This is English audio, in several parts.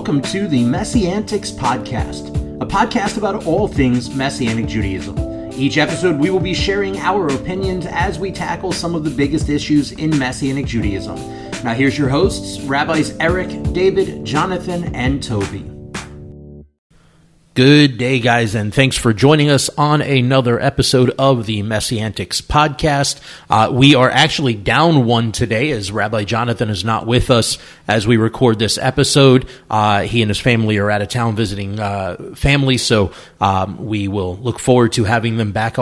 welcome to the MessianTics podcast, a podcast about all things Messianic Judaism. Each episode, we will be sharing our opinions as we tackle some of the biggest issues in Messianic Judaism. Now here's your hosts, Rabbis Eric, David, Jonathan, and Toby. Good day, guys, and thanks for joining us on another episode of the MessianTics podcast. We are actually down one today as Rabbi Jonathan is not with us as we record this episode. He and his family are out of town visiting family, so we will look forward to having him back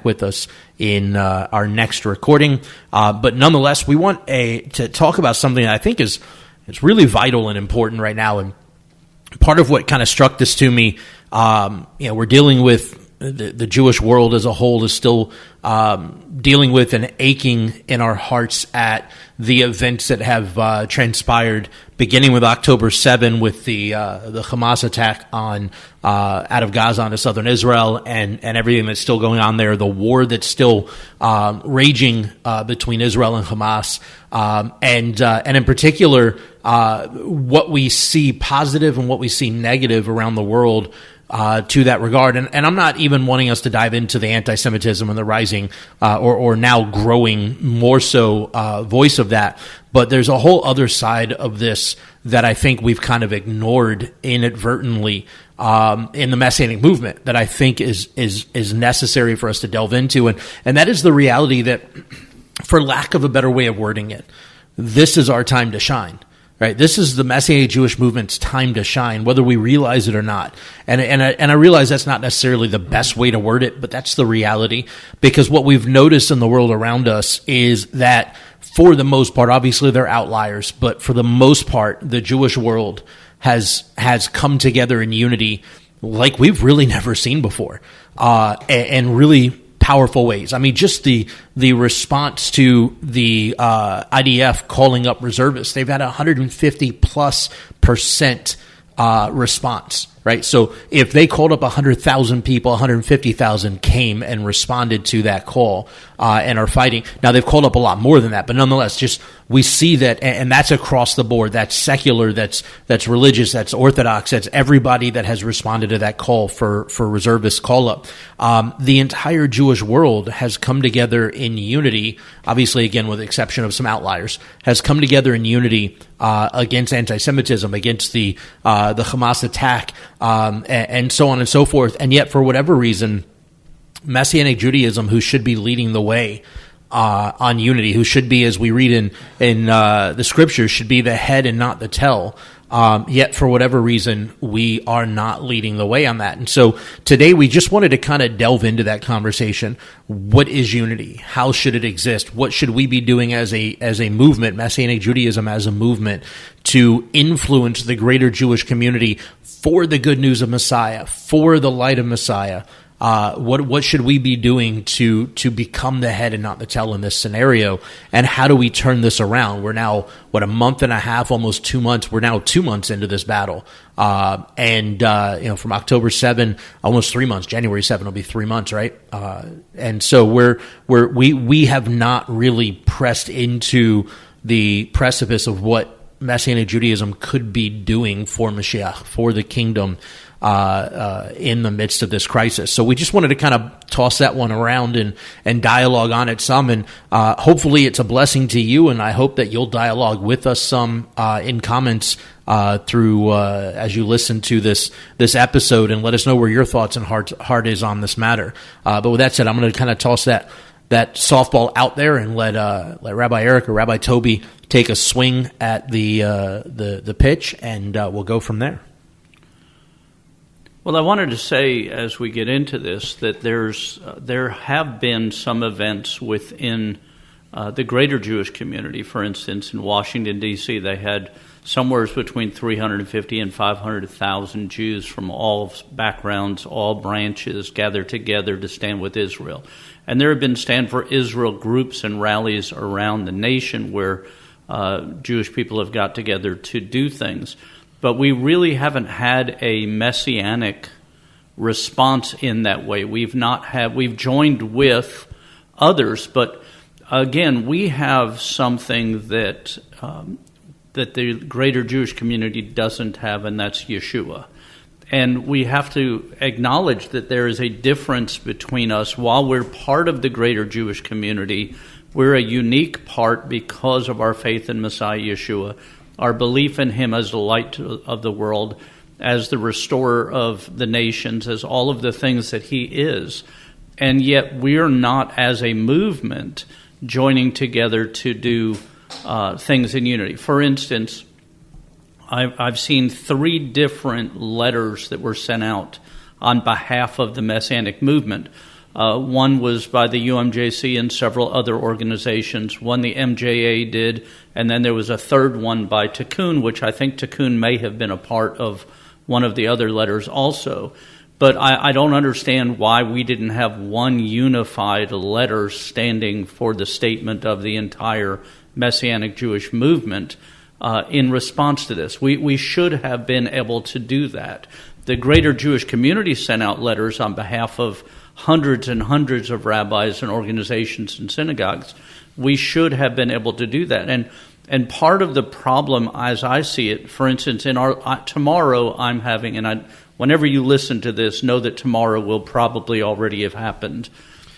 with us in our next recording. But nonetheless, we want to talk about something that I think is really vital and important right now. And part of what kind of struck this to me, we're dealing with the Jewish world as a whole is still dealing with and aching in our hearts at the events that have transpired, beginning with October 7 with the Hamas attack on out of Gaza onto southern Israel and everything that's still going on there, the war that's still raging between Israel and Hamas, and in particular what we see positive and what we see negative around the world to that regard. And I'm not even wanting us to dive into the anti-Semitism and the rising or now growing more so voice of that. But there's a whole other side of this that I think we've kind of ignored inadvertently in the Messianic movement that I think is necessary for us to delve into. And that is the reality that, for lack of a better way of wording it, this is our time to shine. Right, this is the Messianic Jewish Movement's time to shine, whether we realize it or not. And I realize that's not necessarily the best way to word it, but that's the reality. Because what we've noticed in the world around us is that, for the most part, obviously they're outliers, but for the most part, the Jewish world has come together in unity like we've really never seen before, and really powerful ways. I mean, just the response to the IDF calling up reservists. They've had 150+% response, right? So if they called up 100,000 people, 150,000 came and responded to that call and are fighting. Now, they've called up a lot more than that, but nonetheless, just we see that, and that's across the board. That's secular, that's religious, that's Orthodox, that's everybody that has responded to that call for reservist call up. The entire Jewish world has come together in unity, obviously, again, with the exception of some outliers, has come together in unity against anti-Semitism, against the Hamas attack, and so on and so forth. And yet, for whatever reason, Messianic Judaism, who should be leading the way on unity, who should be, as we read in the scriptures, should be the head and not the tail. Yet, for whatever reason, we are not leading the way on that. And so today we just wanted to kind of delve into that conversation. What is unity? How should it exist? What should we be doing as a movement, Messianic Judaism as a movement, to influence the greater Jewish community for the good news of Messiah, for the light of Messiah? What should we be doing to become the head and not the tail in this scenario? And how do we turn this around? We're now, a month and a half, almost 2 months. We're now 2 months into this battle. From October 7, almost 3 months, January 7 will be 3 months, right? And so we have not really pressed into the precipice of what Messianic Judaism could be doing for Mashiach, for the kingdom, in the midst of this crisis. So we just wanted to kind of toss that one around and dialogue on it some, and hopefully it's a blessing to you, and I hope that you'll dialogue with us some in comments through as you listen to this episode, and let us know where your thoughts and heart is on this matter. But with that said, I'm going to kind of toss that softball out there and let Rabbi Eric or Rabbi Toby take a swing at the pitch, and we'll go from there. Well, I wanted to say, as we get into this, that there have been some events within the greater Jewish community. For instance, in Washington, D.C., they had somewhere between 350 and 500,000 Jews from all backgrounds, all branches, gathered together to stand with Israel. And there have been Stand for Israel groups and rallies around the nation where Jewish people have got together to do things. But we really haven't had a messianic response in that way. We've joined with others, but again, we have something that that the greater Jewish community doesn't have, and that's Yeshua. And we have to acknowledge that there is a difference between us. While we're part of the greater Jewish community, we're a unique part because of our faith in Messiah Yeshua, our belief in him as the light of the world, as the restorer of the nations, as all of the things that he is. And yet we're not, as a movement, joining together to do things in unity. For instance, I've seen 3 different letters that were sent out on behalf of the Messianic movement. One was by the UMJC and several other organizations. One the MJA did, and then there was a third one by Tikkun, which I think Tikkun may have been a part of one of the other letters also. But I don't understand why we didn't have one unified letter standing for the statement of the entire Messianic Jewish movement in response to this. We should have been able to do that. The greater Jewish community sent out letters on behalf of hundreds and hundreds of rabbis and organizations and synagogues. We should have been able to do that. And part of the problem, as I see it, for instance, in our tomorrow I'm having, and whenever you listen to this, know that tomorrow will probably already have happened.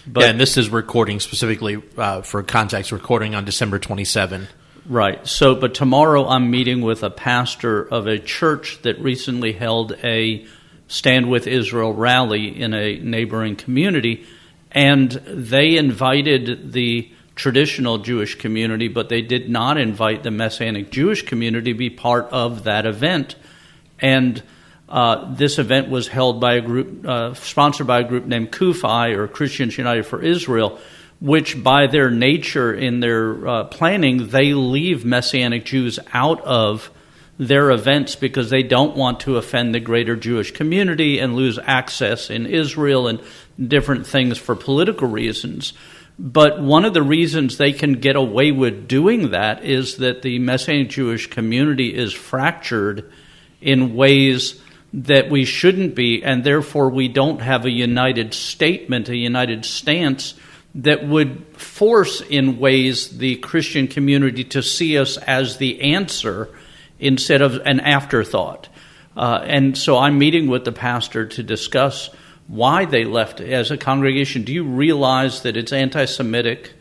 But, yeah, and this is recording specifically for context, recording on December 27. Right. So, but tomorrow I'm meeting with a pastor of a church that recently held a Stand With Israel rally in a neighboring community, and they invited the traditional Jewish community, but they did not invite the Messianic Jewish community to be part of that event. And this event was held by a group, sponsored by a group named CUFI, or Christians United for Israel, which by their nature in their planning, they leave Messianic Jews out of their events because they don't want to offend the greater Jewish community and lose access in Israel and different things for political reasons. But one of the reasons they can get away with doing that is that the Messianic Jewish community is fractured in ways that we shouldn't be, and therefore we don't have a united statement, a united stance that would force in ways the Christian community to see us as the answer instead of an afterthought. And so I'm meeting with the pastor to discuss why they left as a congregation. Do you realize that it's anti-Semitic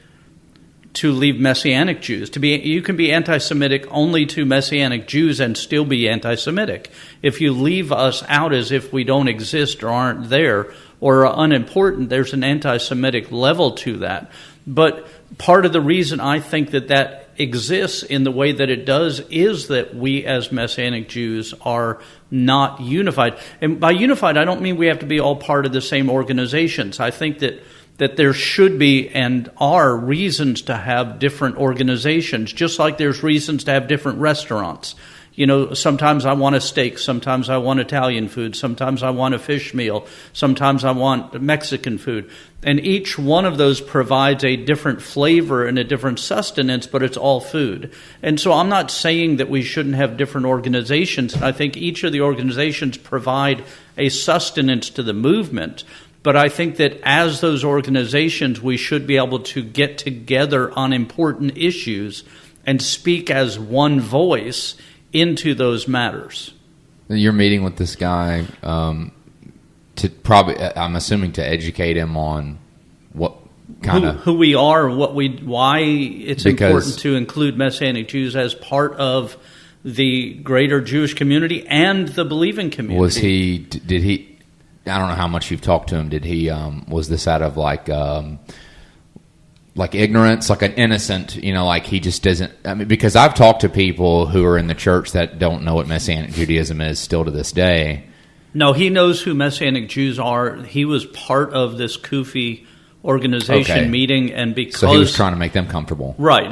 to leave Messianic Jews? You can be anti-Semitic only to Messianic Jews and still be anti-Semitic. If you leave us out as if we don't exist or aren't there or are unimportant, there's an anti-Semitic level to that. But part of the reason I think that exists in the way that it does is that we as Messianic Jews are not unified. And by unified, I don't mean we have to be all part of the same organizations. I think that there should be and are reasons to have different organizations, just like there's reasons to have different restaurants. You know, sometimes I want a steak, sometimes I want Italian food, sometimes I want a fish meal, sometimes I want Mexican food. And each one of those provides a different flavor and a different sustenance, but it's all food. And so I'm not saying that we shouldn't have different organizations. I think each of the organizations provide a sustenance to the movement. But I think that as those organizations, we should be able to get together on important issues and speak as one voice into those matters. You're meeting with this guy to probably, I'm assuming, to educate him on what kind of who we are, why it's important to include Messianic Jews as part of the greater Jewish community and the believing community. Did he? I don't know how much you've talked to him. Did he? Was this out of like ignorance, like an innocent, like he just doesn't, I mean, because I've talked to people who are in the church that don't know what Messianic Judaism is still to this day. No, he knows who Messianic Jews are. He was part of this Kufi organization meeting, and because... So he was trying to make them comfortable. Right.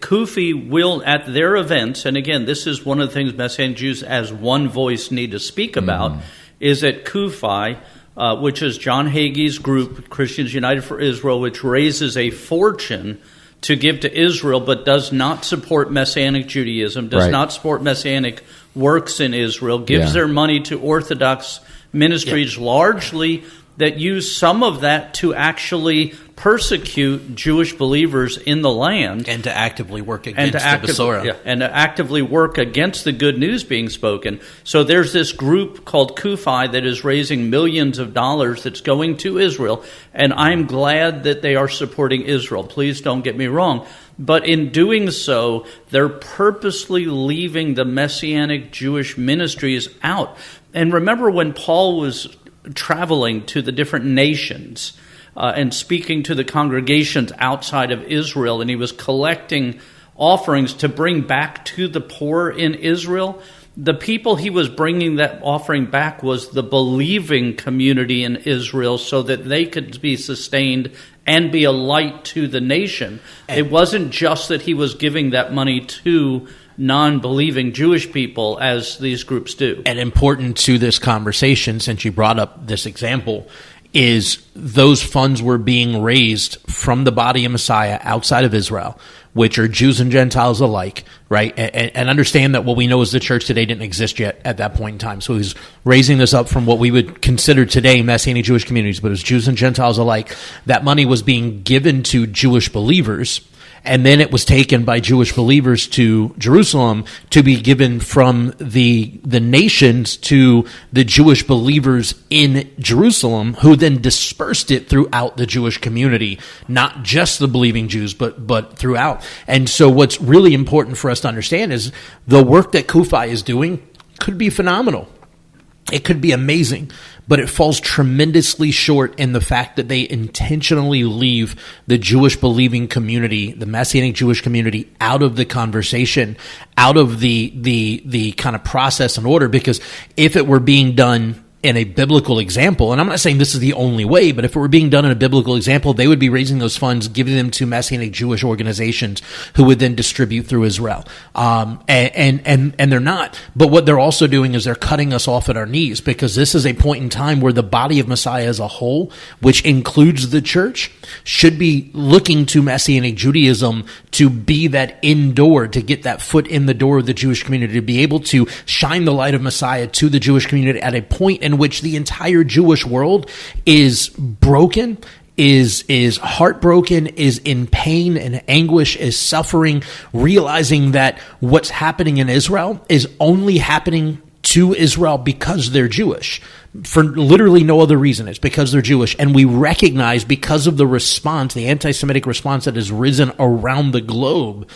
Kufi will, at their events, and again, this is one of the things Messianic Jews as one voice need to speak about, is at Kufi, which is John Hagee's group, Christians United for Israel, which raises a fortune to give to Israel, but does not support Messianic Judaism, does not support Messianic works in Israel, gives their money to Orthodox ministries largely that use some of that to actually persecute Jewish believers in the land and to actively work against the Besorah. And to actively work against the good news being spoken. So there's this group called Kufi that is raising millions of dollars that's going to Israel, and I'm glad that they are supporting Israel. Please don't get me wrong. But in doing so, they're purposely leaving the Messianic Jewish ministries out. And remember when Paul was traveling to the different nations and speaking to the congregations outside of Israel, and he was collecting offerings to bring back to the poor in Israel, the people he was bringing that offering back was the believing community in Israel so that they could be sustained and be a light to the nation. It wasn't just that he was giving that money to non-believing Jewish people as these groups do. And important to this conversation, since you brought up this example, is those funds were being raised from the body of Messiah outside of Israel, which are Jews and Gentiles alike, right? And understand that what we know as the church today didn't exist yet at that point in time. So he's raising this up from what we would consider today Messianic Jewish communities, but it was Jews and Gentiles alike. That money was being given to Jewish believers, and then it was taken by Jewish believers to Jerusalem to be given from the nations to the Jewish believers in Jerusalem, who then dispersed it throughout the Jewish community, not just the believing Jews, but throughout. And so what's really important for us to understand is the work that Kufi is doing could be phenomenal. It could be amazing, but it falls tremendously short in the fact that they intentionally leave the Jewish believing community, the Messianic Jewish community, out of the conversation, out of the kind of process and order. Because if it were being done in a biblical example, and I'm not saying this is the only way, but if it were being done in a biblical example, they would be raising those funds, giving them to Messianic Jewish organizations who would then distribute through Israel. And they're not. But what they're also doing is they're cutting us off at our knees, because this is a point in time where the body of Messiah as a whole, which includes the church, should be looking to Messianic Judaism to be that in-door, to get that foot in the door of the Jewish community, to be able to shine the light of Messiah to the Jewish community at a point in which the entire Jewish world is broken, is heartbroken, is in pain and anguish, is suffering, realizing that what's happening in Israel is only happening to Israel because they're Jewish. For literally no other reason. It's because they're Jewish. And we recognize, because of the response, the anti-Semitic response that has risen around the globe,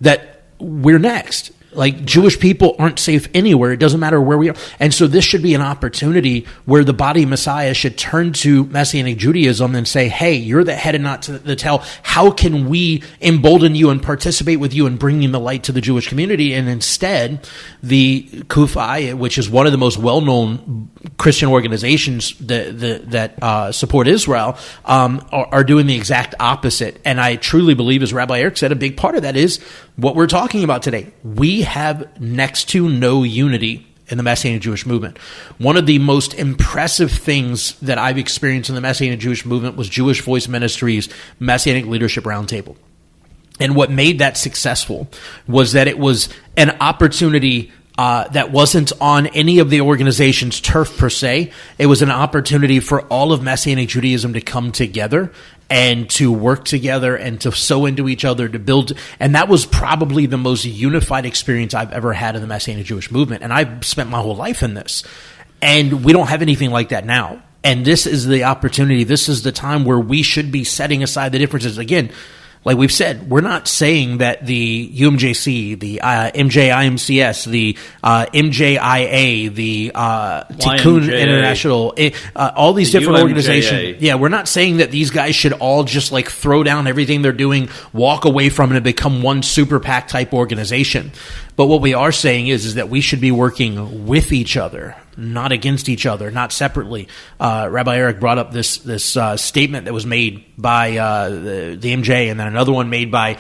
that we're next. Like, Jewish people aren't safe anywhere. It doesn't matter where we are. And so this should be an opportunity where the body of Messiah should turn to Messianic Judaism and say, hey, you're the head and not the tail. How can we embolden you and participate with you in bringing the light to the Jewish community? And instead, the Kufi, which is one of the most well-known Christian organizations that support Israel, are doing the exact opposite. And I truly believe, as Rabbi Eric said, a big part of that is what we're talking about today. We have next to no unity in the Messianic Jewish Movement. One of the most impressive things that I've experienced in the Messianic Jewish Movement was Jewish Voice Ministries' Messianic Leadership Roundtable. And what made that successful was that it was an opportunity that wasn't on any of the organization's turf per se. It was an opportunity for all of Messianic Judaism to come together and to work together and to sow into each other, to build. And that was probably the most unified experience I've ever had in the Messianic Jewish Movement. And I've spent my whole life in this. And we don't have anything like that now. And this is the opportunity. This is the time where we should be setting aside the differences. Again, like we've said, we're not saying that the UMJC, the MJIMCS, the MJIA, the Tikkun International, all these different organizations. Yeah, we're not saying that these guys should all just like throw down everything they're doing, walk away from it, and become one super PAC type organization. But what we are saying is that we should be working with each other, not against each other, not separately. Rabbi Eric brought up this statement that was made by the MJ, and then another one made by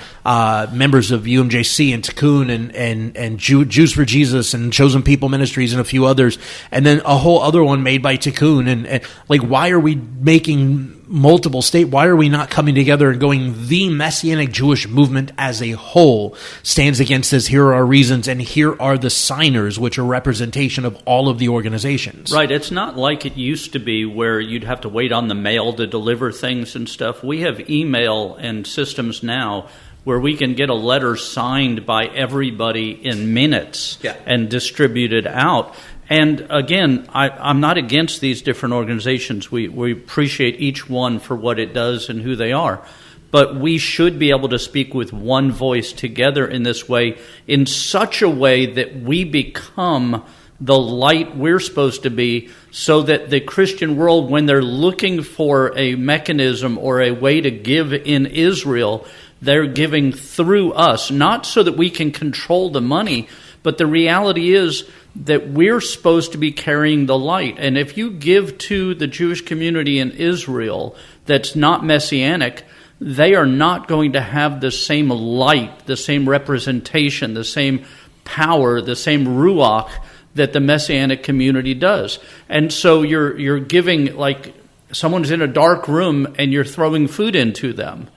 members of UMJC and Tikkun and Jews for Jesus and Chosen People Ministries and a few others, and then a whole other one made by Tikkun. And like, why are we making multiple state, why are we not coming together and going, the Messianic Jewish movement as a whole stands against this, here are our reasons, and here are the signers, which are representation of all of the organizations. Right. It's not like it used to be where you'd have to wait on the mail to deliver things and stuff. We have email and systems now where we can get a letter signed by everybody in minutes and distributed out. And again, I'm not against these different organizations. We appreciate each one for what it does and who they are. But we should be able to speak with one voice together in this way, in such a way that we become the light we're supposed to be, so that the Christian world, when they're looking for a mechanism or a way to give in Israel, they're giving through us, not so that we can control the money, but the reality is that we're supposed to be carrying the light. And if you give to the Jewish community in Israel that's not Messianic, they are not going to have the same light, the same representation, the same power, the same ruach that the Messianic community does. And so you're giving, like someone's in a dark room and you're throwing food into them.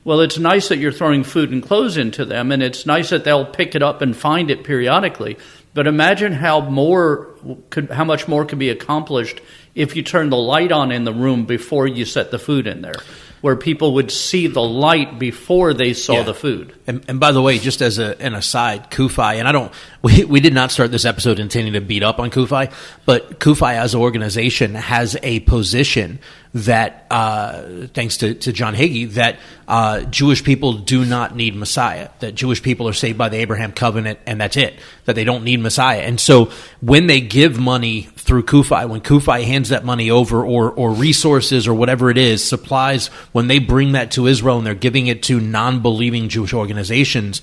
Well, it's nice that you're throwing food and clothes into them, and it's nice that they'll pick it up and find it periodically. But imagine how much more could be accomplished if you turn the light on in the room before you set the food in there, where people would see the light before they saw the food. And by the way, just as an aside, CUFI, and we did not start this episode intending to beat up on CUFI, but CUFI as an organization has a position that, thanks to John Hagee, that Jewish people do not need Messiah, that Jewish people are saved by the Abraham covenant, and that's it, that they don't need Messiah. And so when they give money through CUFI, when CUFI hands that money over, or resources or whatever it is, supplies, when they bring that to Israel and they're giving it to non-believing Jewish organizations,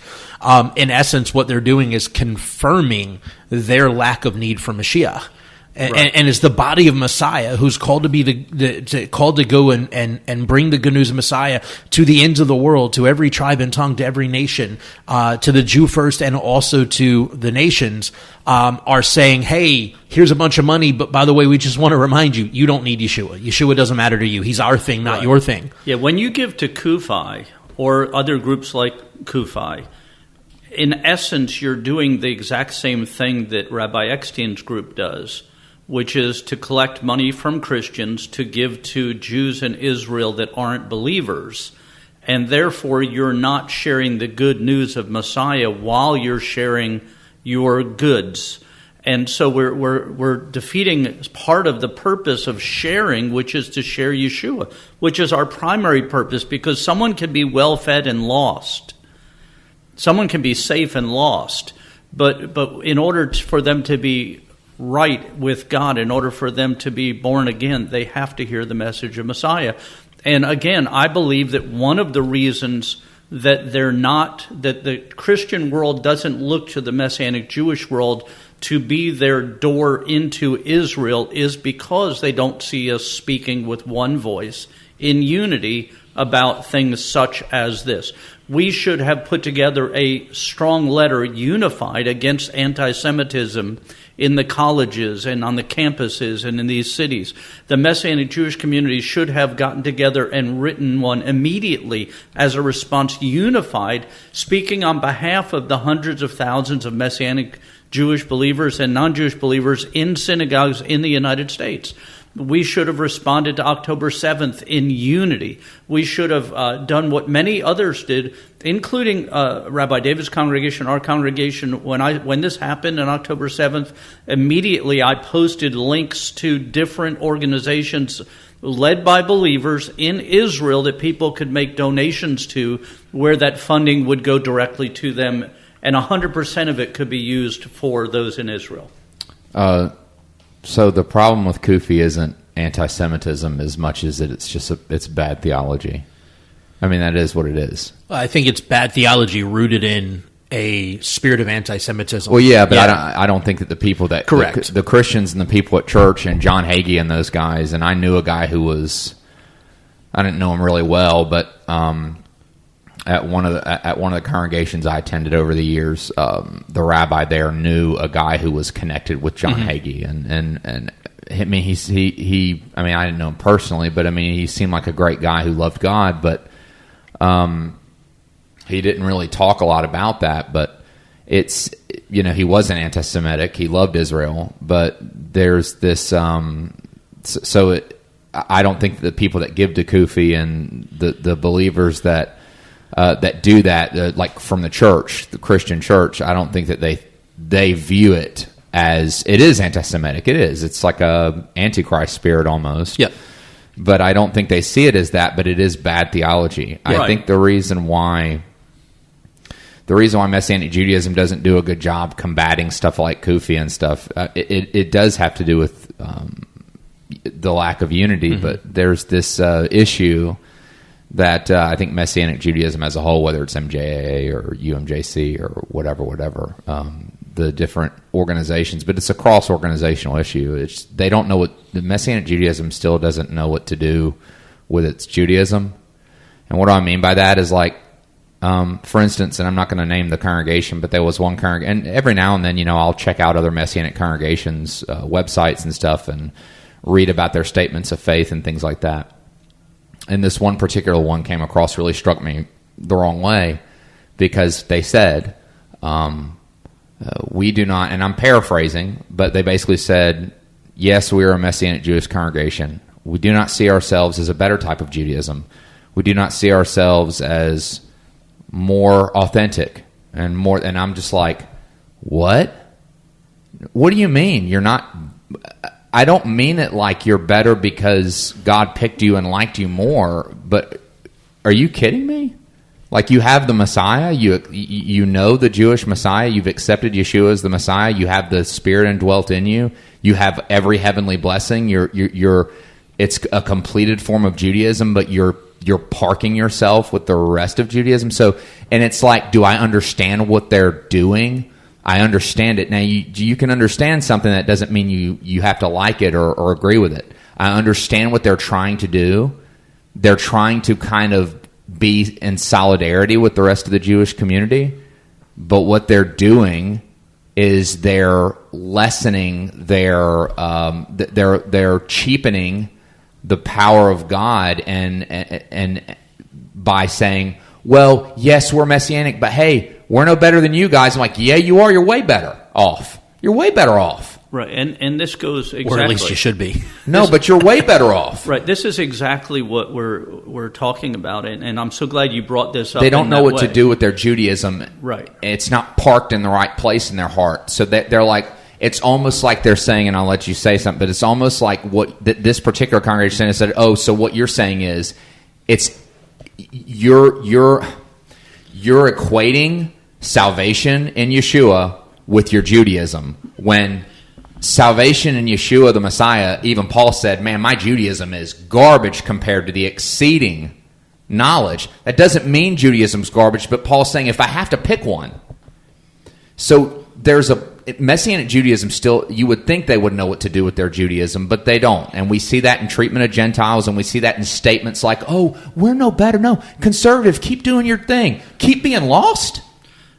in essence, what they're doing is confirming their lack of need for Mashiach. And it's the body of Messiah who's called to be called to go and bring the good news of Messiah to the ends of the world, to every tribe and tongue, to every nation, to the Jew first and also to the nations, are saying, hey, here's a bunch of money, but by the way, we just want to remind you, you don't need Yeshua. Yeshua doesn't matter to you. He's our thing, not your thing. Yeah, when you give to CUFI or other groups like CUFI, in essence, you're doing the exact same thing that Rabbi Eckstein's group does, which is to collect money from Christians to give to Jews in Israel that aren't believers. And therefore, you're not sharing the good news of Messiah while you're sharing your goods. And so we're defeating part of the purpose of sharing, which is to share Yeshua, which is our primary purpose, because someone can be well-fed and lost. Someone can be safe and lost. But in order for them to be right with God, in order for them to be born again, they have to hear the message of Messiah. And again, I believe that one of the reasons that that the Christian world doesn't look to the Messianic Jewish world to be their door into Israel is because they don't see us speaking with one voice in unity about things such as this. We should have put together a strong letter unified against anti-Semitism in the colleges and on the campuses and in these cities. The Messianic Jewish community should have gotten together and written one immediately as a response, unified, speaking on behalf of the hundreds of thousands of Messianic Jewish believers and non-Jewish believers in synagogues in the United States. We should have responded to October 7th in unity. We should have done what many others did, including Rabbi David's congregation, our congregation. When this happened on October 7th, immediately I posted links to different organizations led by believers in Israel that people could make donations to, where that funding would go directly to them, and 100% of it could be used for those in Israel. So the problem with Kufi isn't anti-Semitism as much as it's bad theology. I mean, that is what it is. I think it's bad theology rooted in a spirit of anti-Semitism. Well, yeah, but I don't think that the people that... Correct. The Christians and the people at church and John Hagee and those guys, and I knew a guy who was... I didn't know him really well, but at one of the congregations I attended over the years, the rabbi there knew a guy who was connected with John Hagee, and I mean, he. I mean, I didn't know him personally, but I mean, he seemed like a great guy who loved God. But he didn't really talk a lot about that. But it's, you know, he wasn't anti-Semitic. He loved Israel. But there's this. I don't think the people that give to Kufi and the believers that do that, like from the church, the Christian church, I don't think that they view it as it is anti-Semitic. It is. It's like a antichrist spirit almost. Yep. But I don't think they see it as that. But it is bad theology. I think the reason why Messianic Judaism doesn't do a good job combating stuff like Kufi and stuff, it does have to do with the lack of unity. But there's this issue that I think Messianic Judaism as a whole, whether it's MJAA or UMJC or whatever, the different organizations, but it's a cross-organizational issue. They don't know the Messianic Judaism still doesn't know what to do with its Judaism. And what do I mean by that is, like, for instance, and I'm not going to name the congregation, but there was one congregation, and every now and then, you know, I'll check out other Messianic congregations' websites and stuff and read about their statements of faith and things like that. And this one particular one came across, really struck me the wrong way, because they said, we do not, and I'm paraphrasing, but they basically said, yes, we are a Messianic Jewish congregation. We do not see ourselves as a better type of Judaism. We do not see ourselves as more authentic and more, and I'm just like, what? What do you mean? You're not, I don't mean it like you're better because God picked you and liked you more, but are you kidding me? Like, you have the Messiah, you know the Jewish Messiah, you've accepted Yeshua as the Messiah, you have the Spirit indwelt in you, you have every heavenly blessing. It's a completed form of Judaism, but you're parking yourself with the rest of Judaism. So, and it's like, do I understand what they're doing? I understand it. Now, you can understand something. That doesn't mean you have to like it or agree with it. I understand what they're trying to do. They're trying to kind of be in solidarity with the rest of the Jewish community, but what they're doing is they're lessening they're cheapening the power of God and by saying, well, yes, we're Messianic, but hey, we're no better than you guys. I'm like, yeah, you are. You're way better off. You're way better off. Right, and this goes exactly. Or at least you should be. No, but you're way better off. Right, this is exactly what we're talking about, and I'm so glad you brought this up. They don't know what to do with their Judaism. Right. It's not parked in the right place in their heart. So they're like, it's almost like they're saying, and I'll let you say something, but it's almost like what this particular congregation said, oh, so what you're saying is, it's you're equating salvation in Yeshua with your Judaism, when salvation in Yeshua the Messiah, even Paul said, man, my Judaism is garbage compared to the exceeding knowledge. That doesn't mean Judaism's garbage, but Paul's saying if I have to pick one. So there's Messianic Judaism still, you would think they would know what to do with their Judaism, but they don't. And we see that in treatment of Gentiles, and we see that in statements like, oh, we're no better. No, conservative, keep doing your thing. Keep being lost.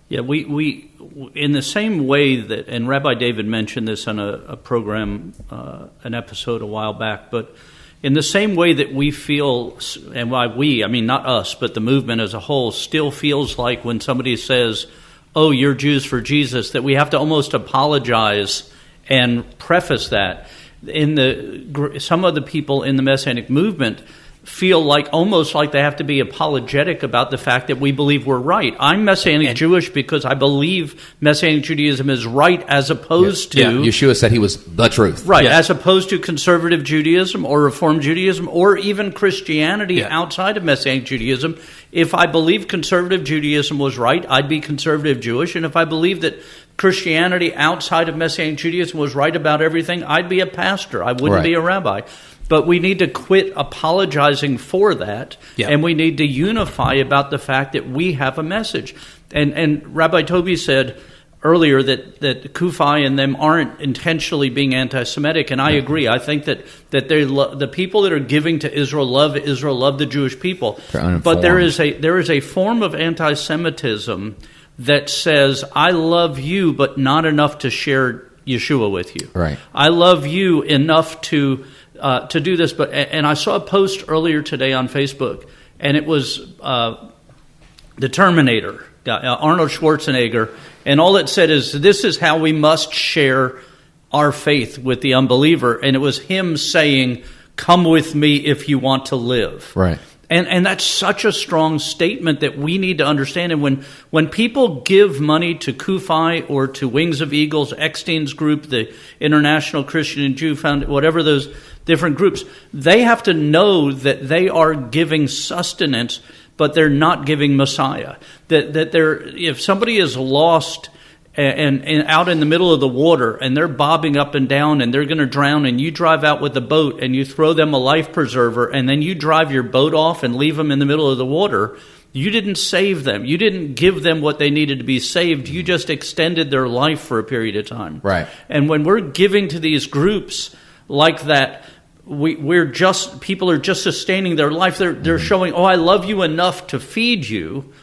Yeah, we in the same way that, and Rabbi David mentioned this on a program, an episode a while back, but in the same way that we feel, and why I mean not us, but the movement as a whole still feels like when somebody says, oh, you're Jews for Jesus, that we have to almost apologize and preface that. Some of the people in the Messianic movement feel like almost like they have to be apologetic about the fact that we believe we're right. I'm Messianic Jewish because I believe Messianic Judaism is right, as opposed to... Yeah, Yeshua said he was the truth. Right, as opposed to conservative Judaism or Reform Judaism or even Christianity outside of Messianic Judaism. If I believe conservative Judaism was right, I'd be conservative Jewish. And if I believe that Christianity outside of Messianic Judaism was right about everything, I'd be a pastor. I wouldn't be a rabbi. But we need to quit apologizing for that, and we need to unify about the fact that we have a message. And Rabbi Toby said earlier that Kufi and them aren't intentionally being anti-Semitic, and I agree. I think that the people that are giving to Israel, love the Jewish people. But there is a form of anti-Semitism that says, I love you, but not enough to share Yeshua with you. Right. I love you enough to do this. And I saw a post earlier today on Facebook, and it was the Terminator, Arnold Schwarzenegger, and all it said is, this is how we must share our faith with the unbeliever. And it was him saying, come with me if you want to live. Right. And that's such a strong statement that we need to understand. And when people give money to Kufi or to Wings of Eagles, Eckstein's group, the International Christian and Jew Foundation, whatever those different groups, they have to know that they are giving sustenance, but they're not giving Messiah. That they're, if somebody is lost and out in the middle of the water and they're bobbing up and down and they're going to drown, and you drive out with a boat and you throw them a life preserver and then you drive your boat off and leave them in the middle of the water, you didn't save them. You didn't give them what they needed to be saved. You just extended their life for a period of time. Right. And when we're giving to these groups like that, people are just sustaining their life. They're showing, I love you enough to feed you,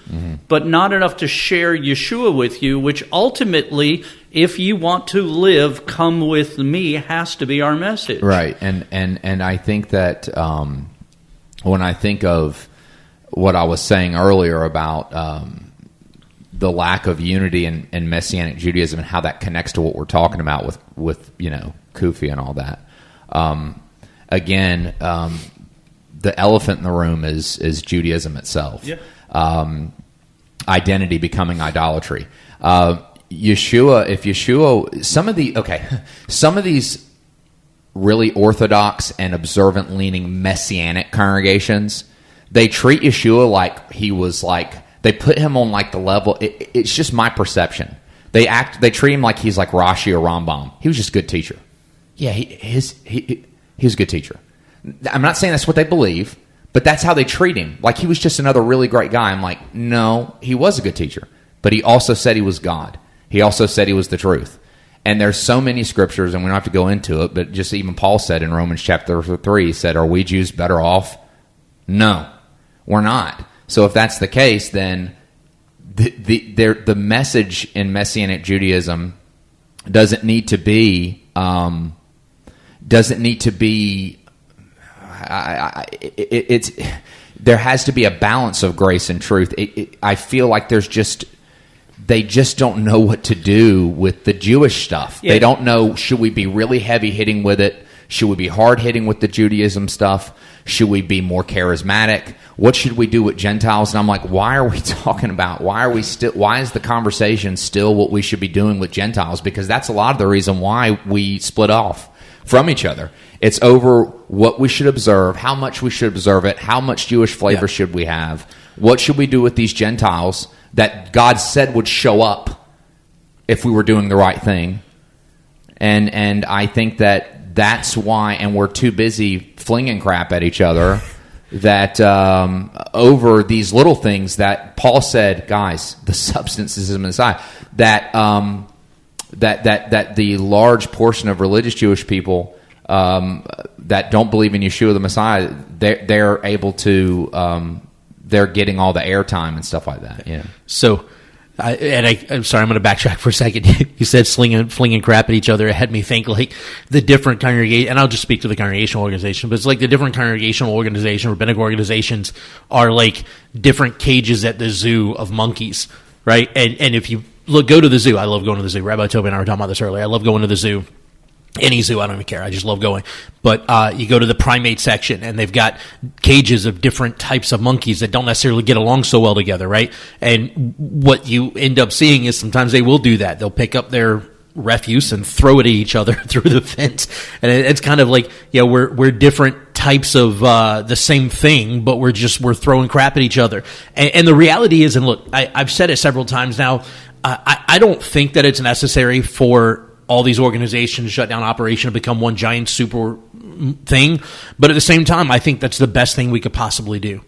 but not enough to share Yeshua with you, which ultimately, if you want to live, come with me, has to be our message. Right. And I think that when I think of what I was saying earlier about the lack of unity in Messianic Judaism and how that connects to what we're talking about with Kufi and all that. Again, the elephant in the room is Judaism itself. Yeah. Identity becoming idolatry. Yeshua, some of these really orthodox and observant leaning Messianic congregations, they treat Yeshua like he was they put him on the level. It's just my perception. They treat him like he's like Rashi or Rambam. He was just a good teacher. Yeah, he was a good teacher. I'm not saying that's what they believe, but that's how they treat him. Like he was just another really great guy. I'm like, no, he was a good teacher. But he also said he was God. He also said he was the truth. And there's so many scriptures, and we don't have to go into it, but just even Paul said in Romans chapter 3, he said, are we Jews better off? No, we're not. So if that's the case, then the message in Messianic Judaism doesn't need to be there has to be a balance of grace and truth. I feel like they just don't know what to do with the Jewish stuff. Yeah. They don't know, should we be really heavy hitting with it? Should we be hard hitting with the Judaism stuff? Should we be more charismatic? What should we do with Gentiles? And I'm like, why are we talking about, why is the conversation still what we should be doing with Gentiles? Because that's a lot of the reason why we split off from each other. It's over what we should observe, how much we should observe it, how much Jewish flavor should we have, what should we do with these Gentiles that God said would show up if we were doing the right thing. And I think that's why, and we're too busy flinging crap at each other, that over these little things that Paul said, guys, the substance is in Messiah, that the large portion of religious Jewish people that don't believe in Yeshua the Messiah, they're able to, they're getting all the airtime and stuff like that. Yeah. So, I'm sorry, I'm going to backtrack for a second. You said flinging crap at each other. It had me think the different congregation, and I'll just speak to the congregational organization, but it's the different congregational organization, rabbinic organizations are like different cages at the zoo of monkeys, right? And if you go to the zoo, I love going to the zoo. Rabbi Toby and I were talking about this earlier. I love going to the zoo. Any zoo, I don't even care. I just love going. But you go to the primate section, and they've got cages of different types of monkeys that don't necessarily get along so well together, right? And what you end up seeing is sometimes they will do that. They'll pick up their refuse and throw it at each other through the fence. And it's kind of like, we're different types of the same thing, but we're throwing crap at each other. And the reality is, and look, I've said it several times now, I don't think that it's necessary for all these organizations shut down operation to become one giant super thing. But at the same time, I think that's the best thing we could possibly do.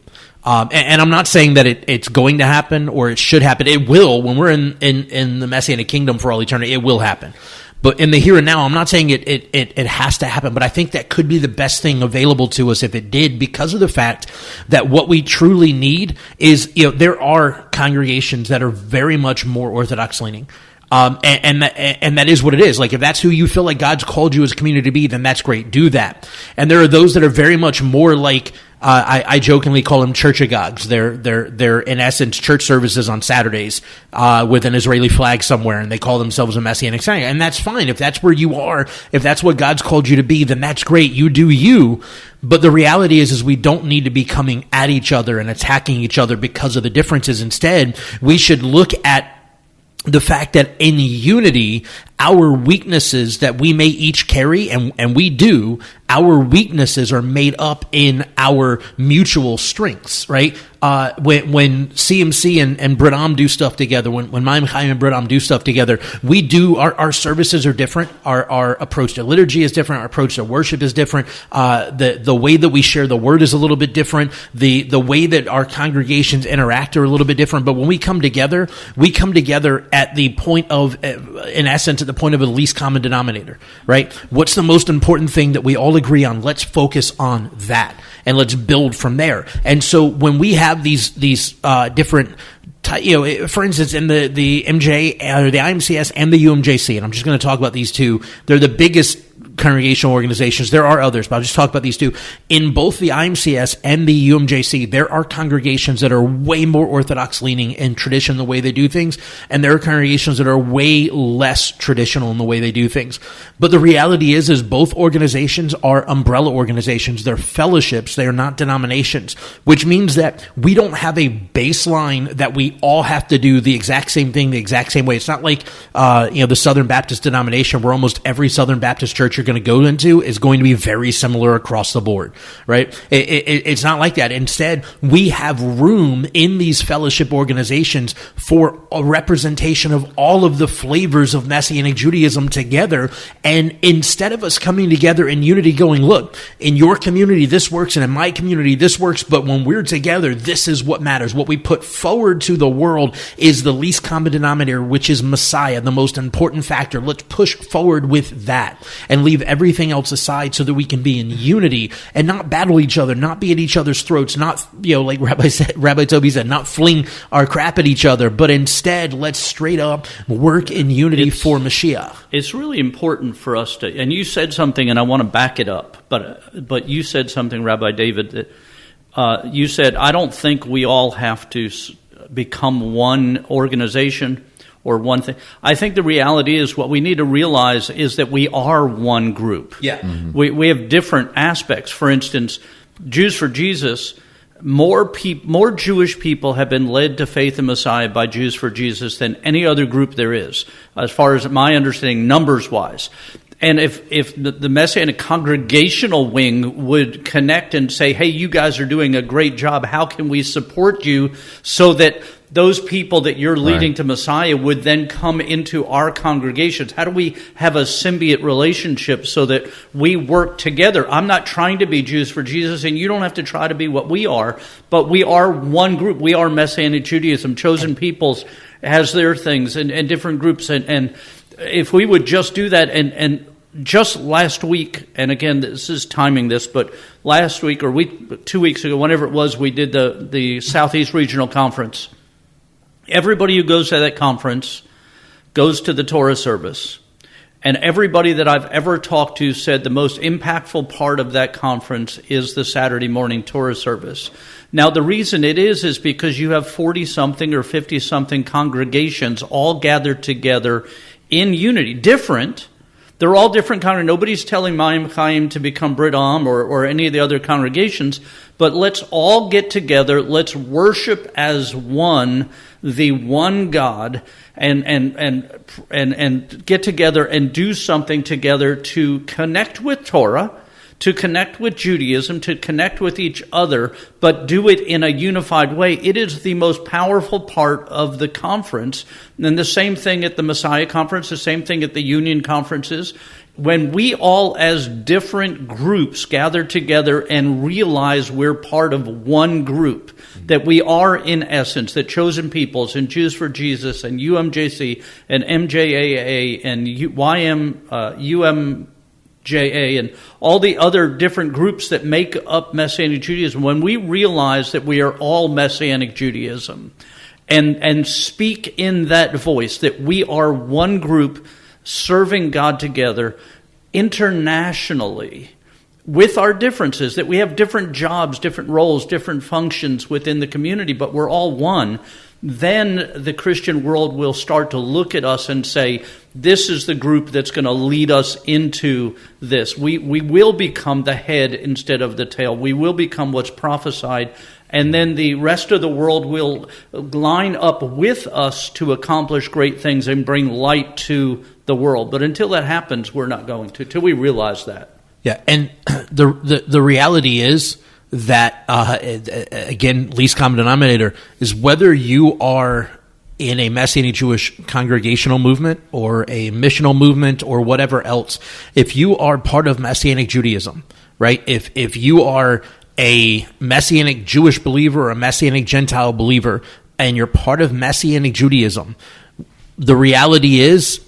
And I'm not saying that it's going to happen or it should happen. It will. When we're in the Messianic kingdom for all eternity, it will happen. But in the here and now, I'm not saying it has to happen, but I think that could be the best thing available to us if it did, because of the fact that what we truly need is, there are congregations that are very much more Orthodox leaning. And that is what it is. Like, if that's who you feel like God's called you as a community to be, then that's great. Do that. And there are those that are very much more like, I jokingly call them churchagogues. They're in essence church services on Saturdays with an Israeli flag somewhere, and they call themselves a Messianic synagogue. And that's fine. If that's where you are, if that's what God's called you to be, then that's great. You do you. But the reality is we don't need to be coming at each other and attacking each other because of the differences. Instead, we should look at the fact that in unity, our weaknesses that we may each carry, and we do, our weaknesses are made up in our mutual strengths, right? When CMC and Bradam do stuff together, when Maim Chaim and Bradam do stuff together, we do, our services are different, our approach to liturgy is different, our approach to worship is different, the way that we share the word is a little bit different, the way that our congregations interact are a little bit different, but when we come together at the point of, in essence, at the point of the least common denominator, right? What's the most important thing that we all agree on? Let's focus on that, and let's build from there. And so when we have these different, for instance, in the MJ or the IMCS and the UMJC, and I'm just going to talk about these two. They're the biggest congregational organizations. There are others, but I'll just talk about these two. In both the IMCS and the UMJC, there are congregations that are way more Orthodox leaning in tradition, the way they do things, and there are congregations that are way less traditional in the way they do things. But the reality is both organizations are umbrella organizations. They're fellowships. They are not denominations, which means that we don't have a baseline that we all have to do the exact same thing the exact same way. It's not like the Southern Baptist denomination, where almost every Southern Baptist church you're going to go into is going to be very similar across the board, right? It's not like that. Instead, we have room in these fellowship organizations for a representation of all of the flavors of Messianic Judaism together. And instead of us coming together in unity going, look, in your community this works, and in my community this works, but when we're together, this is what matters. What we put forward to the world is the least common denominator, which is Messiah, the most important factor. Let's push forward with that and leave everything else aside so that we can be in unity and not battle each other, not be at each other's throats, not, like Rabbi Toby said, not fling our crap at each other, but instead let's straight up work in unity for Mashiach. It's really important for us to, and you said something, and I want to back it up, but you said something, Rabbi David, that you said, I don't think we all have to become one organization or one thing. I think the reality is what we need to realize is that we are one group. Yeah. Mm-hmm. We have different aspects. For instance, Jews for Jesus, more Jewish people have been led to faith in Messiah by Jews for Jesus than any other group there is, as far as my understanding, numbers-wise. And if the Messianic congregational wing would connect and say, hey, you guys are doing a great job, how can we support you so that those people that you're leading to Messiah would then come into our congregations? How do we have a symbiote relationship so that we work together? I'm not trying to be Jews for Jesus, and you don't have to try to be what we are, but we are one group. We are Messianic Judaism. Chosen Peoples has their things and different groups. And if we would just do that, and just last week, and again, this is timing this, but last week or 2 weeks ago, whenever it was, we did the Southeast Regional Conference. Everybody who goes to that conference goes to the Torah service. And everybody that I've ever talked to said the most impactful part of that conference is the Saturday morning Torah service. Now, the reason it is because you have 40-something or 50-something congregations all gathered together in unity. Different. They're all different congregations. Nobody's telling Maim Chaim to become Brit Am or any of the other congregations, but let's all get together. Let's worship as one, the one God, and get together and do something together to connect with Torah, to connect with Judaism, to connect with each other, but do it in a unified way. It is the most powerful part of the conference. And the same thing at the Messiah Conference, the same thing at the Union Conferences. When we all as different groups gather together and realize we're part of one group, that we are in essence, that Chosen Peoples and Jews for Jesus and UMJC and MJAA and UMJA and all the other different groups that make up Messianic Judaism, when we realize that we are all Messianic Judaism, and speak in that voice that we are one group serving God together internationally with our differences, that we have different jobs, different roles, different functions within the community, but we're all one, then the Christian world will start to look at us and say, this is the group that's going to lead us into this. We will become the head instead of the tail. We will become what's prophesied, and then the rest of the world will line up with us to accomplish great things and bring light to the world. But until that happens, we're not going to, till we realize that. Yeah, and the reality is that, again, least common denominator is whether you are in a Messianic Jewish congregational movement or a missional movement or whatever else, if you are part of Messianic Judaism, right? If you are a Messianic Jewish believer or a Messianic Gentile believer and you're part of Messianic Judaism, the reality is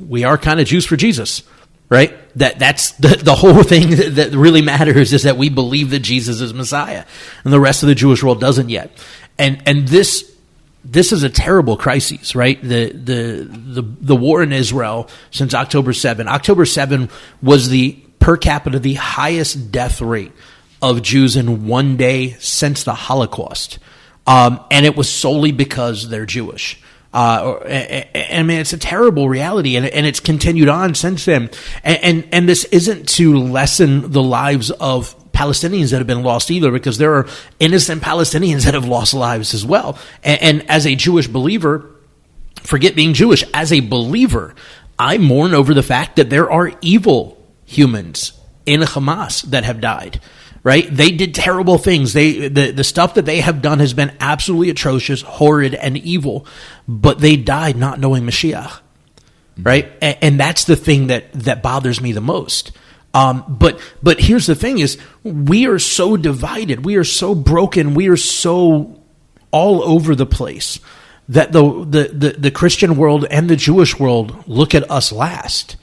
we are kind of Jews for Jesus. Right? That's the whole thing that really matters is that we believe that Jesus is Messiah, and the rest of the Jewish world doesn't yet. And this is a terrible crisis, right? The war in Israel since October 7. October 7 was the per capita the highest death rate of Jews in one day since the Holocaust, and it was solely because they're Jewish. I mean, it's a terrible reality, and it's continued on since then. And this isn't to lessen the lives of Palestinians that have been lost either, because there are innocent Palestinians that have lost lives as well. And as a Jewish believer, forget being Jewish, as a believer, I mourn over the fact that there are evil humans in Hamas that have died. Right? They did terrible things. The stuff that they have done has been absolutely atrocious, horrid, and evil. But they died not knowing Mashiach. Right? And that's the thing that bothers me the most. But here's the thing is, we are so divided. We are so broken. We are so all over the place that the Christian world and the Jewish world look at us last.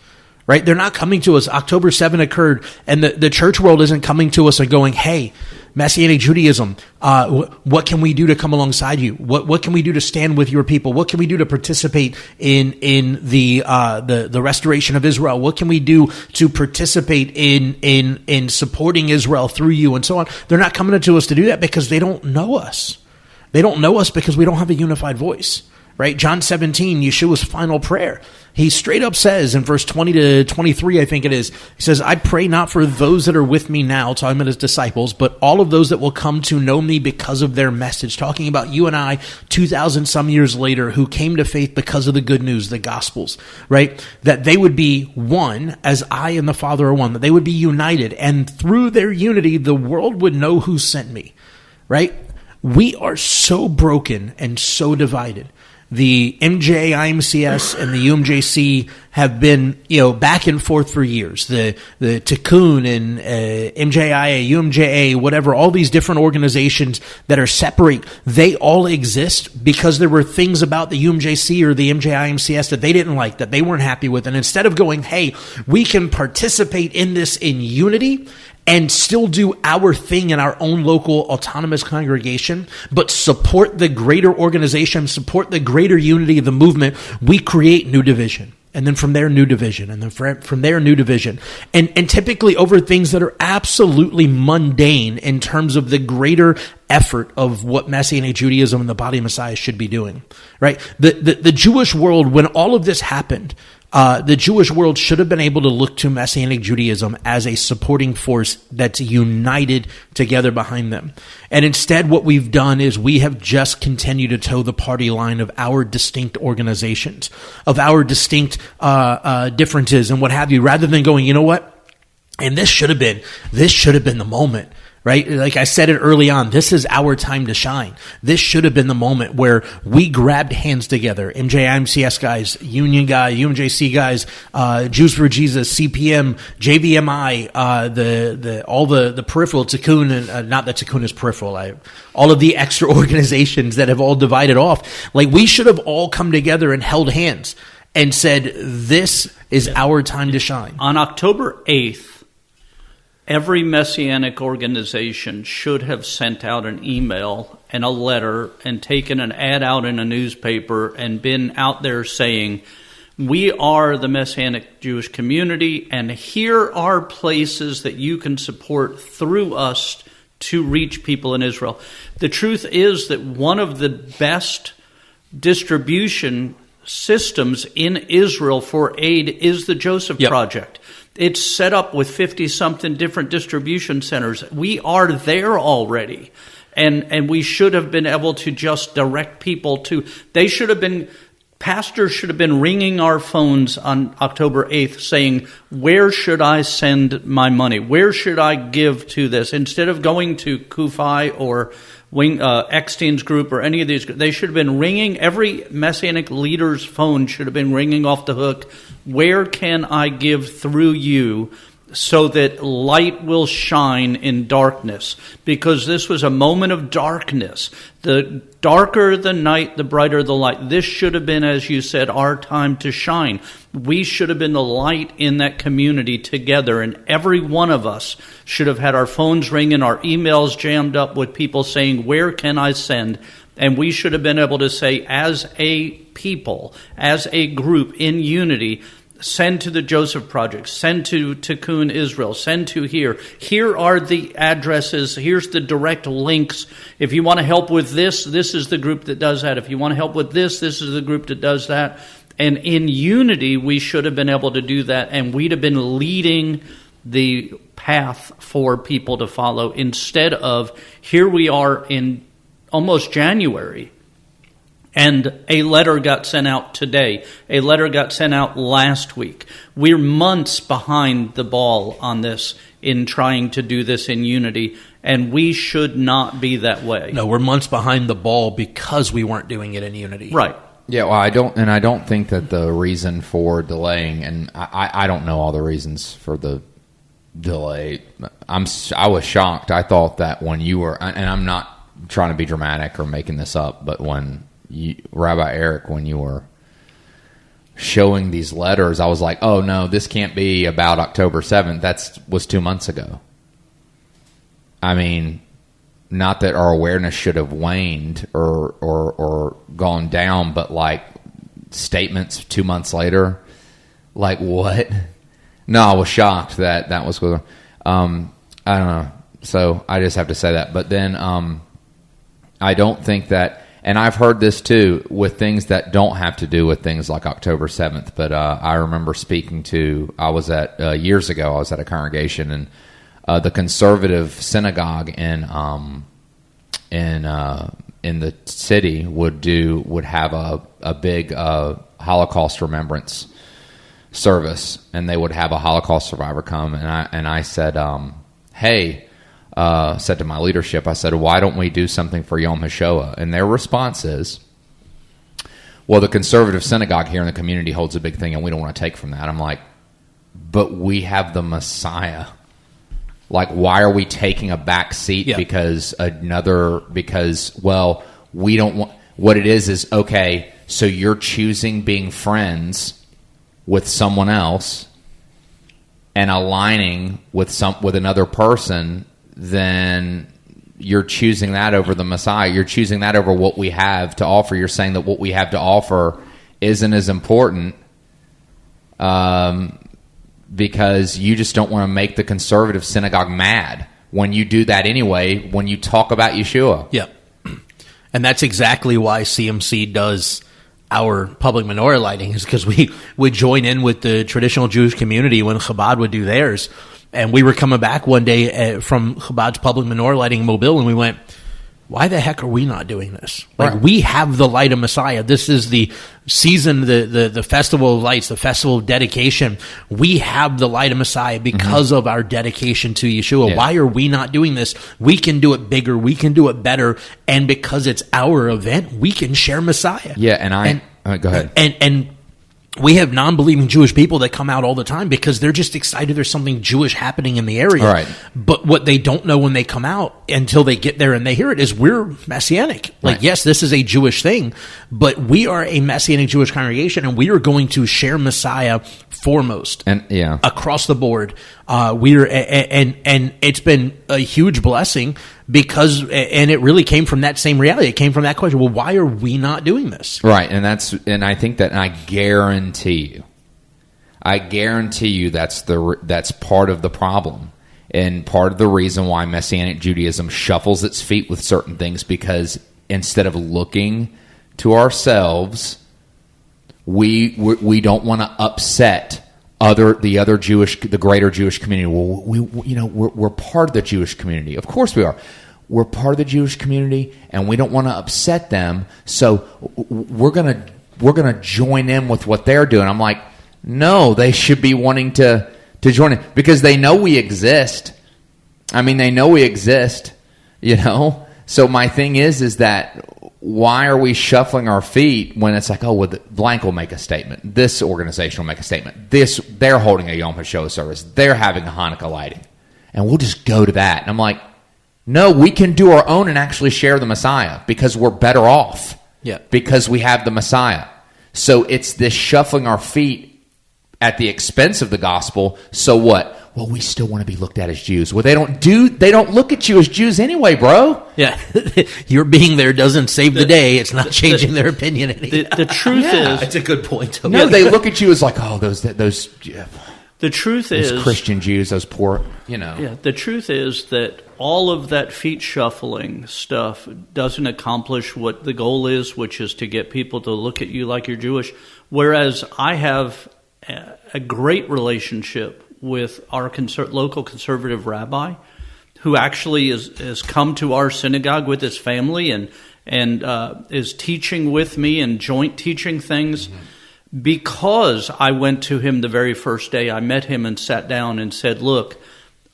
Right? They're not coming to us. October 7 occurred, and the church world isn't coming to us and going, hey, Messianic Judaism, what can we do to come alongside you? What can we do to stand with your people? What can we do to participate in the restoration of Israel? What can we do to participate in supporting Israel through you, and so on? They're not coming to us to do that because they don't know us. They don't know us because we don't have a unified voice. Right? John 17, Yeshua's final prayer. He straight up says in verse 20 to 23, I think it is, he says, I pray not for those that are with me now, talking about his disciples, but all of those that will come to know me because of their message, talking about you and I 2,000 some years later who came to faith because of the good news, the Gospels, right? That they would be one as I and the Father are one, that they would be united, and through their unity, the world would know who sent me, right? We are so broken and so divided. The MJ IMCS and the UMJC have been, back and forth for years. The Tikkun and MJIA, UMJA, whatever, all these different organizations that are separate, they all exist because there were things about the UMJC or the MJ IMCS that they didn't like, that they weren't happy with. And instead of going, hey, we can participate in this in unity and still do our thing in our own local autonomous congregation, but support the greater organization, support the greater unity of the movement, we create new division. And then from there, new division. And then from there, new division. And typically over things that are absolutely mundane in terms of the greater effort of what Messianic Judaism and the body of Messiah should be doing. Right? The Jewish world, when all of this happened, the Jewish world should have been able to look to Messianic Judaism as a supporting force that's united together behind them. And instead, what we've done is we have just continued to toe the party line of our distinct organizations, of our distinct differences and what have you, rather than going, you know what? And this should have been the moment. Right? Like I said it early on, this is our time to shine. This should have been the moment where we grabbed hands together. MJIMCS guys, Union guy, UMJC guys, Jews for Jesus, CPM, JVMI, all the peripheral Tikkun, and not that Tikkun is peripheral, all of the extra organizations that have all divided off. Like, we should have all come together and held hands and said, this is our time to shine. On October 8th, every Messianic organization should have sent out an email and a letter and taken an ad out in a newspaper and been out there saying, we are the Messianic Jewish community, and here are places that you can support through us to reach people in Israel. The truth is that one of the best distribution systems in Israel for aid is the Joseph Project. It's set up with 50-something different distribution centers. We are there already. And we should have been able to just direct people to, pastors should have been ringing our phones on October 8th saying, where should I send my money? Where should I give to this? Instead of going to Kufi or Eckstein's group or any of these, they should have been ringing, every Messianic leader's phone should have been ringing off the hook, where can I give through you so that light will shine in darkness? Because this was a moment of darkness. The darker the night, the brighter the light. This should have been, as you said, our time to shine. We should have been the light in that community together, and every one of us should have had our phones ringing, our emails jammed up with people saying, where can I send? And we should have been able to say, as a people, as a group in unity, send to the Joseph Project, send to Tikkun Israel, send to here. Here are the addresses. Here's the direct links. If you want to help with this, this is the group that does that. If you want to help with this, this is the group that does that. And in unity, we should have been able to do that, and we'd have been leading the path for people to follow, instead of here we are in almost January, and a letter got sent out today. A letter got sent out last week. We're months behind the ball on this in trying to do this in unity, and we should not be that way. No, we're months behind the ball because we weren't doing it in unity. Right. Yeah, well, I don't think that the reason for delaying, and I don't know all the reasons for the delay. I was shocked. I thought that when you were, and I'm not trying to be dramatic or making this up, but when Rabbi Eric, when you were showing these letters, I was like, oh no, this can't be about October 7th. That was 2 months ago. I mean, not that our awareness should have waned or gone down, but like statements 2 months later, like what? No, I was shocked that was going on. I don't know. So I just have to say that. But then I don't think that, and I've heard this too with things that don't have to do with things like October 7th. But I remember speaking to, years ago, I was at a congregation, and the conservative synagogue in the city would have a big Holocaust remembrance service, and they would have a Holocaust survivor come, and I said, hey. Said to my leadership, I said, why don't we do something for Yom HaShoah? And their response is, well, the conservative synagogue here in the community holds a big thing, and we don't want to take from that. I'm like, but we have the Messiah. Like, why are we taking a back seat because we don't want, what it is, okay, so you're choosing being friends with someone else and aligning with another person, then you're choosing that over the Messiah. You're choosing that over what we have to offer. You're saying that what we have to offer isn't as important because you just don't want to make the conservative synagogue mad when you do that anyway, when you talk about Yeshua. Yeah. And that's exactly why CMC does our public menorah lighting, is because we would join in with the traditional Jewish community when Chabad would do theirs. And we were coming back one day from Chabad's public menorah lighting in Mobile, and we went, why the heck are we not doing this? Like, right. We have the light of Messiah. This is the season, the festival of lights, the festival of dedication. We have the light of Messiah because of our dedication to Yeshua. Yeah. Why are we not doing this? We can do it bigger. We can do it better. And because it's our event, we can share Messiah. Yeah, go ahead. And we have non-believing Jewish people that come out all the time because they're just excited there's something Jewish happening in the area. Right. But what they don't know when they come out until they get there and they hear it is we're Messianic. Like, right. Yes, this is a Jewish thing, but we are a Messianic Jewish congregation, and we are going to share Messiah foremost and across the board. And it's been a huge blessing and it really came from that same reality. It came from that question. Well, why are we not doing this? Right, and I think that, and I guarantee you that's part of the problem. And part of the reason why Messianic Judaism shuffles its feet with certain things, because instead of looking to ourselves, we don't want to upset the greater Jewish community. Well, we're part of the Jewish community. Of course we are. We're part of the Jewish community, and we don't want to upset them. So we're gonna join in with what they're doing. I'm like, no, they should be wanting to join in because they know we exist. I mean, they know we exist. So my thing is that why are we shuffling our feet when it's like, oh, well, the blank will make a statement. This organization will make a statement. They're holding a Yom HaShoah service. They're having a Hanukkah lighting. And we'll just go to that. And I'm like, no, we can do our own and actually share the Messiah because we're better off. Yeah. Because we have the Messiah. So it's this shuffling our feet at the expense of the gospel. So what? Well, we still want to be looked at as Jews. Well, they don't look at you as Jews anyway, bro. Yeah. Your being there doesn't save the day. It's not changing their opinion any. The truth is, it's a good point. No, they look at you as like, oh, those the truth those is Christian Jews, those poor, Yeah, the truth is that all of that feet shuffling stuff doesn't accomplish what the goal is, which is to get people to look at you like you're Jewish. Whereas I have a great relationship with our local conservative rabbi, who actually has come to our synagogue with his family and is teaching with me and joint teaching things. Mm-hmm. Because I went to him the very first day I met him and sat down and said, look,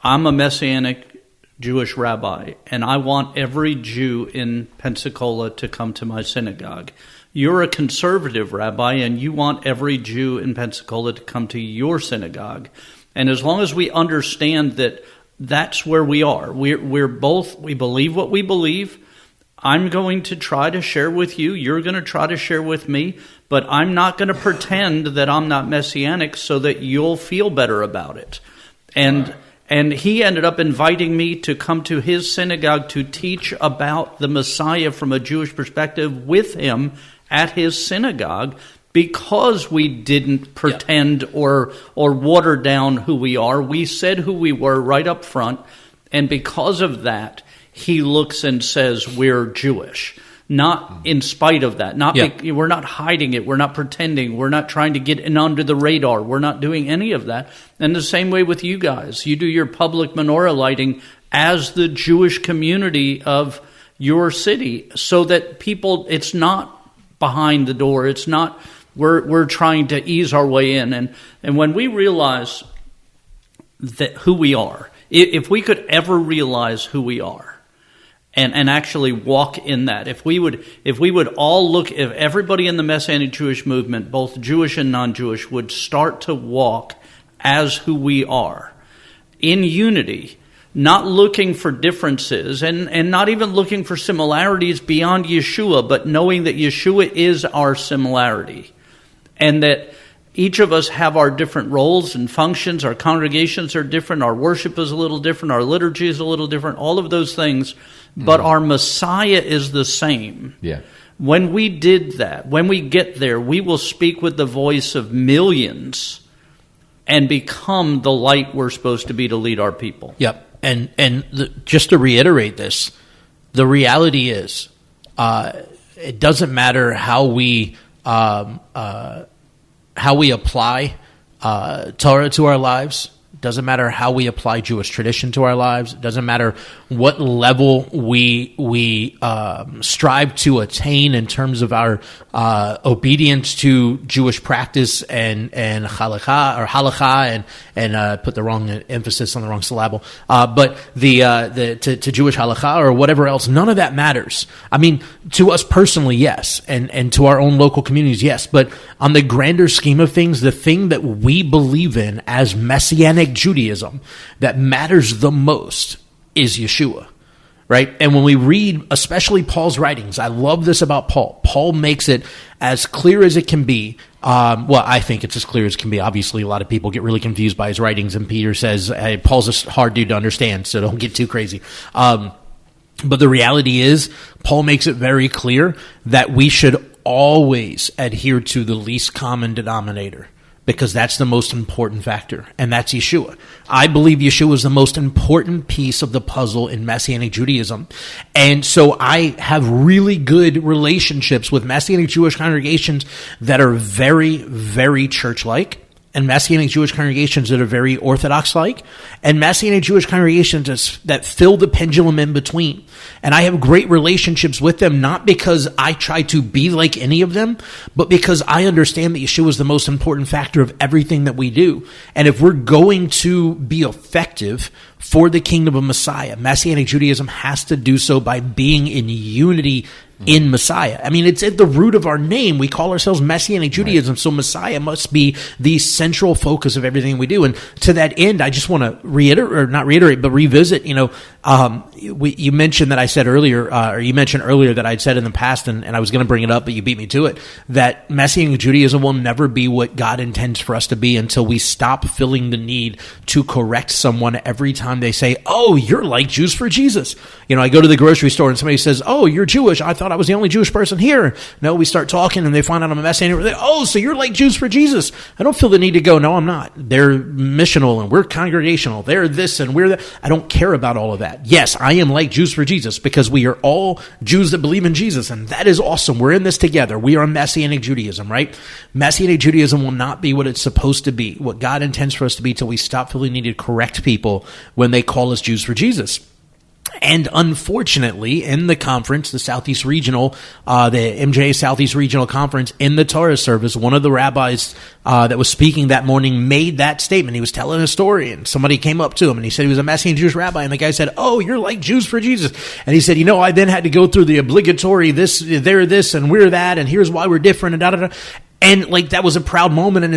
I'm a Messianic Jewish rabbi, and I want every Jew in Pensacola to come to my synagogue. You're a conservative rabbi, and you want every Jew in Pensacola to come to your synagogue. And as long as we understand that that's where we are, we believe what we believe. I'm going to try to share with you. You're going to try to share with me. But I'm not going to pretend that I'm not Messianic so that you'll feel better about it. And he ended up inviting me to come to his synagogue to teach about the Messiah from a Jewish perspective with him at his synagogue, because we didn't pretend or water down who we are. We said who we were right up front. And because of that, he looks and says, we're Jewish. Not in spite of that. We're not hiding it. We're not pretending. We're not trying to get in under the radar. We're not doing any of that. And the same way with you guys. You do your public menorah lighting as the Jewish community of your city, so that people, it's not behind the door. It's not, we're trying to ease our way in. And when we realize that who we are, if we could ever realize who we are, and actually walk in that. If we would all look, if everybody in the Messianic Jewish movement, both Jewish and non-Jewish, would start to walk as who we are, in unity, not looking for differences and not even looking for similarities beyond Yeshua, but knowing that Yeshua is our similarity, and that each of us have our different roles and functions. Our congregations are different. Our worship is a little different. Our liturgy is a little different. All of those things. But our Messiah is the same. Yeah. When we did that, when we get there, we will speak with the voice of millions and become the light we're supposed to be to lead our people. Yep. Just to reiterate this, the reality is, it doesn't matter how we apply Torah to our lives. Doesn't matter how we apply Jewish tradition to our lives. It doesn't matter what level we strive to attain in terms of our obedience to Jewish practice and halakha and put the wrong emphasis on the wrong syllable. But to Jewish halakha or whatever else, none of that matters. I mean, to us personally, yes, and to our own local communities, yes. But on the grander scheme of things, the thing that we believe in as Messianic Judaism that matters the most is Yeshua, right? And when we read, especially Paul's writings, I love this about Paul. Paul makes it as clear as it can be. Well, I think it's as clear as it can be. Obviously, a lot of people get really confused by his writings, and Peter says, hey, Paul's a hard dude to understand, so don't get too crazy. But the reality is, Paul makes it very clear that we should always adhere to the least common denominator, because that's the most important factor, and that's Yeshua. I believe Yeshua is the most important piece of the puzzle in Messianic Judaism. And so I have really good relationships with Messianic Jewish congregations that are very, very church-like, and Messianic Jewish congregations that are very Orthodox-like, and Messianic Jewish congregations that fill the pendulum in between. And I have great relationships with them, not because I try to be like any of them, but because I understand that Yeshua is the most important factor of everything that we do. And if we're going to be effective for the kingdom of Messiah, Messianic Judaism has to do so by being in unity in Messiah. I mean, it's at the root of our name. We call ourselves Messianic Judaism, so Messiah must be the central focus of everything we do. And to that end, I just want to revisit, you mentioned that I said earlier, or you mentioned earlier that I'd said in the past, and I was going to bring it up, but you beat me to it, that Messianic Judaism will never be what God intends for us to be until we stop feeling the need to correct someone every time they say, oh, you're like Jews for Jesus. I go to the grocery store and somebody says, oh, you're Jewish. I thought I was the only Jewish person here. No, we start talking and they find out I'm a Messianic. Oh, so you're like Jews for Jesus. I don't feel the need to go, no, I'm not. They're missional and we're congregational. They're this and we're that. I don't care about all of that. Yes, I am like Jews for Jesus because we are all Jews that believe in Jesus, and that is awesome. We're in this together. We are Messianic Judaism, right? Messianic Judaism will not be what it's supposed to be, what God intends for us to be, till we stop feeling need to correct people when they call us Jews for Jesus. And unfortunately, in the conference, the Southeast Regional, the MJA Southeast Regional Conference, in the Torah service, one of the rabbis that was speaking that morning made that statement. He was telling a story, and somebody came up to him, and he said he was a Messianic Jewish rabbi, and the guy said, oh, you're like Jews for Jesus. And he said, I then had to go through the obligatory this, they're this, and we're that, and here's why we're different, and da-da-da. And that was a proud moment in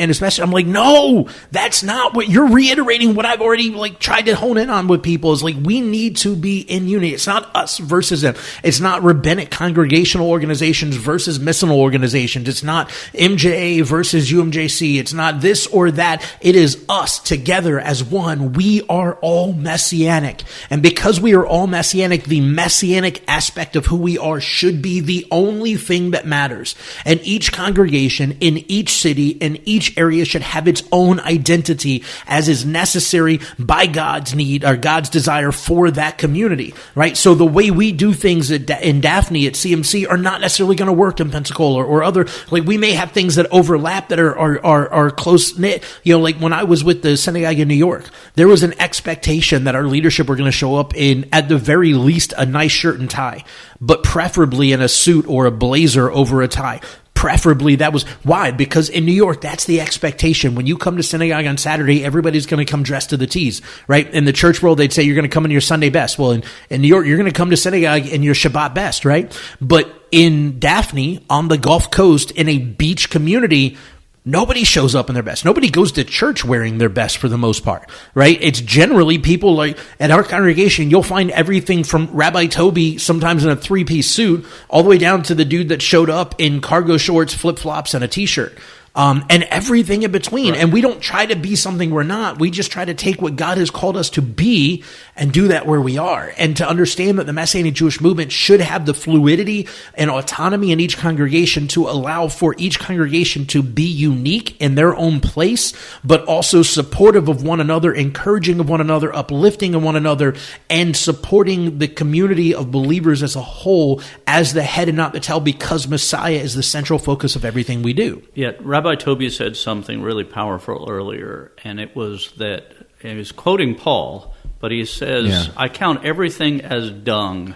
his message. I'm like, no, that's not what you're reiterating. What I've already tried to hone in on with people is we need to be in unity. It's not us versus them. It's not rabbinic congregational organizations versus missional organizations. It's not MJA versus UMJC. It's not this or that. It is us together as one. We are all Messianic. And because we are all Messianic, the Messianic aspect of who we are should be the only thing that matters. And each congregation in each city, in each area should have its own identity as is necessary by God's need or God's desire for that community, right? So the way we do things in Daphne at CMC are not necessarily going to work in Pensacola or other, we may have things that overlap that are close knit. When I was with the synagogue in New York, there was an expectation that our leadership were going to show up in, at the very least, a nice shirt and tie, but preferably in a suit or a blazer over a tie. Preferably that was why, because in New York, that's the expectation. When you come to synagogue on Saturday, everybody's going to come dressed to the T's, right? In the church world, they'd say you're going to come in your Sunday best. Well, in New York, you're going to come to synagogue in your Shabbat best, right? But in Daphne, on the Gulf Coast, in a beach community, nobody shows up in their best. Nobody goes to church wearing their best for the most part, right? It's generally people at our congregation, you'll find everything from Rabbi Toby, sometimes in a 3-piece suit, all the way down to the dude that showed up in cargo shorts, flip-flops, and a t-shirt. And everything in between. Right. And we don't try to be something we're not. We just try to take what God has called us to be and do that where we are. And to understand that the Messianic Jewish Movement should have the fluidity and autonomy in each congregation to allow for each congregation to be unique in their own place, but also supportive of one another, encouraging of one another, uplifting of one another, and supporting the community of believers as a whole as the head and not the tail, because Messiah is the central focus of everything we do. Yeah, Rabbi Toby said something really powerful earlier, and it was that he was quoting Paul, but he says, I count everything as dung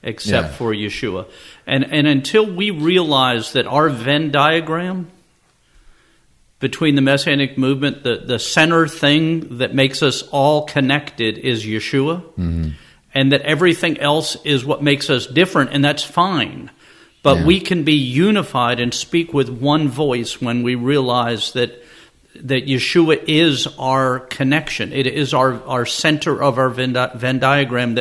except for Yeshua. And until we realize that our Venn diagram between the Messianic movement, the center thing that makes us all connected is Yeshua, and that everything else is what makes us different, and that's fine. But we can be unified and speak with one voice when we realize that Yeshua is our connection. It is our center of our Venn diagram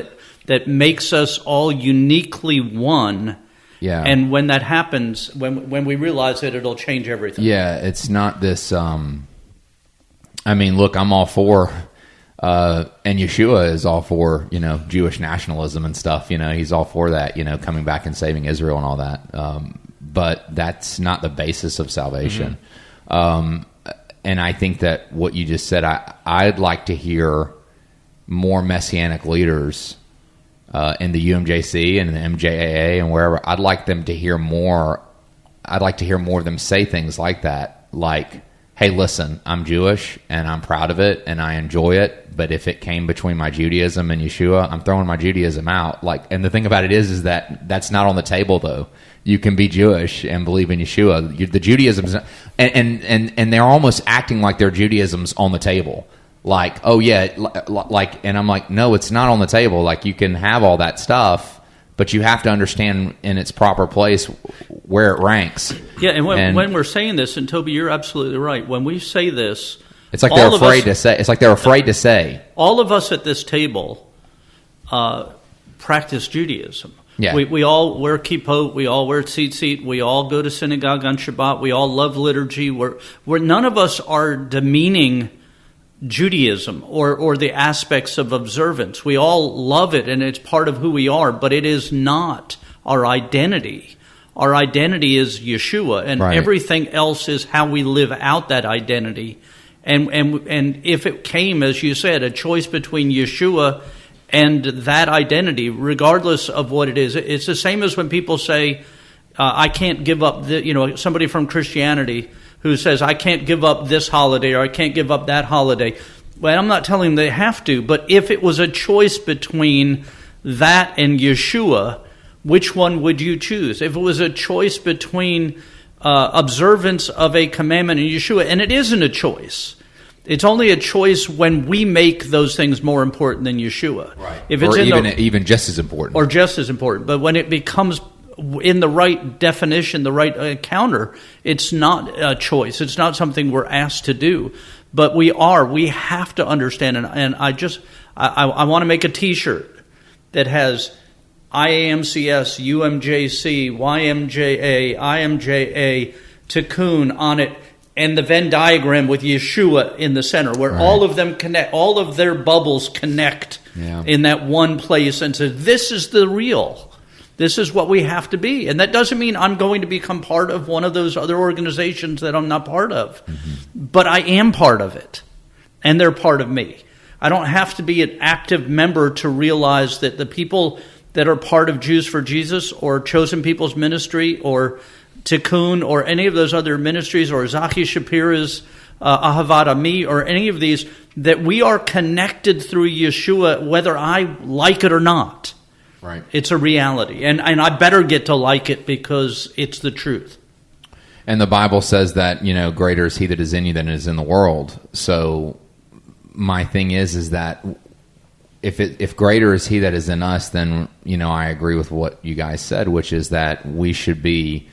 that makes us all uniquely one. Yeah. And when that happens, when we realize it, it'll change everything. Yeah, it's not this... look, I'm all for And Yeshua is all for, Jewish nationalism and stuff. He's all for that, coming back and saving Israel and all that. But that's not the basis of salvation. And I think that what you just said, I'd like to hear more Messianic leaders in the UMJC and the MJAA and wherever. I'd like them to hear more. I'd like to hear more of them say things like that, like, hey, listen, I'm Jewish and I'm proud of it and I enjoy it, but if it came between my Judaism and Yeshua, I'm throwing my Judaism out. And the thing about it is that that's not on the table, though. You can be Jewish and believe in Yeshua. The Judaism's and they're almost acting like their Judaism's on the table. Like, oh yeah, and I'm like, no, it's not on the table. Like, you can have all that stuff, but you have to understand in its proper place where it ranks. Yeah, and when we're saying this, and Toby, you're absolutely right. When we say this, it's like they're afraid to say. It's like they're afraid to say. All of us at this table practice Judaism. Yeah. We all wear kippot, we all wear tzitzit, we all go to synagogue on Shabbat, we all love liturgy. We're none of us are demeaning Judaism or the aspects of observance. We all love it and it's part of who we are, but it is not our identity. Our identity is Yeshua, and everything else is how we live out that identity. And if it came, as you said, a choice between Yeshua and that identity, regardless of what it is, it's the same as when people say, I can't give up, somebody from Christianity who says, I can't give up this holiday or I can't give up that holiday. Well, I'm not telling them they have to, but if it was a choice between that and Yeshua, which one would you choose? If it was a choice between observance of a commandment and Yeshua, and it isn't a choice. It's only a choice when we make those things more important than Yeshua. Right. If it's even just as important. Or just as important. But when it becomes in the right definition, the right encounter, it's not a choice. It's not something we're asked to do. But we have to understand. And I want to make a T-shirt that has IAMCS, UMJC, YMJA, IMJA, Tikkun on it, and the Venn diagram with Yeshua in the center, where all of them connect, all of their bubbles connect in that one place, and say, this is the real. This is what we have to be. And that doesn't mean I'm going to become part of one of those other organizations that I'm not part of. But I am part of it, and they're part of me. I don't have to be an active member to realize that the people that are part of Jews for Jesus or Chosen People's Ministry or Tikkun or any of those other ministries or Zaki Shapira's Ahavat Ami or any of these, that we are connected through Yeshua whether I like it or not. Right. It's a reality. And I better get to like it because it's the truth. And the Bible says that, greater is he that is in you than is in the world. So my thing is that if greater is he that is in us, then, I agree with what you guys said, which is that we should be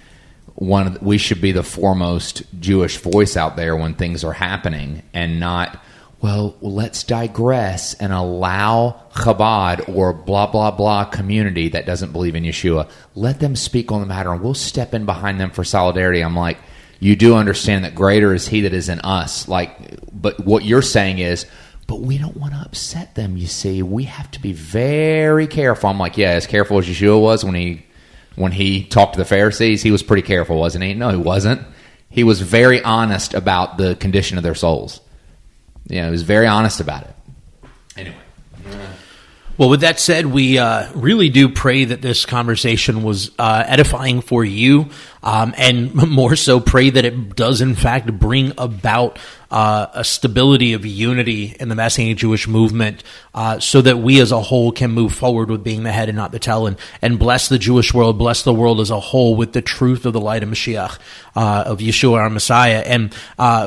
the foremost Jewish voice out there when things are happening, and not, well, let's digress and allow Chabad or blah, blah, blah community that doesn't believe in Yeshua. Let them speak on the matter, and we'll step in behind them for solidarity. I'm like, you do understand that greater is he that is in us. But what you're saying is, but we don't want to upset them, you see. We have to be very careful. I'm like, yeah, as careful as Yeshua was when he talked to the Pharisees, he was pretty careful, wasn't he? No, he wasn't. He was very honest about the condition of their souls. He was very honest about it. Anyway. Well, with that said, we really do pray that this conversation was edifying for you, and more so pray that it does, in fact, bring about a stability of unity in the Messianic Jewish movement, so that we as a whole can move forward with being the head and not the tail, and bless the Jewish world, bless the world as a whole with the truth of the light of Mashiach, of Yeshua, our Messiah. And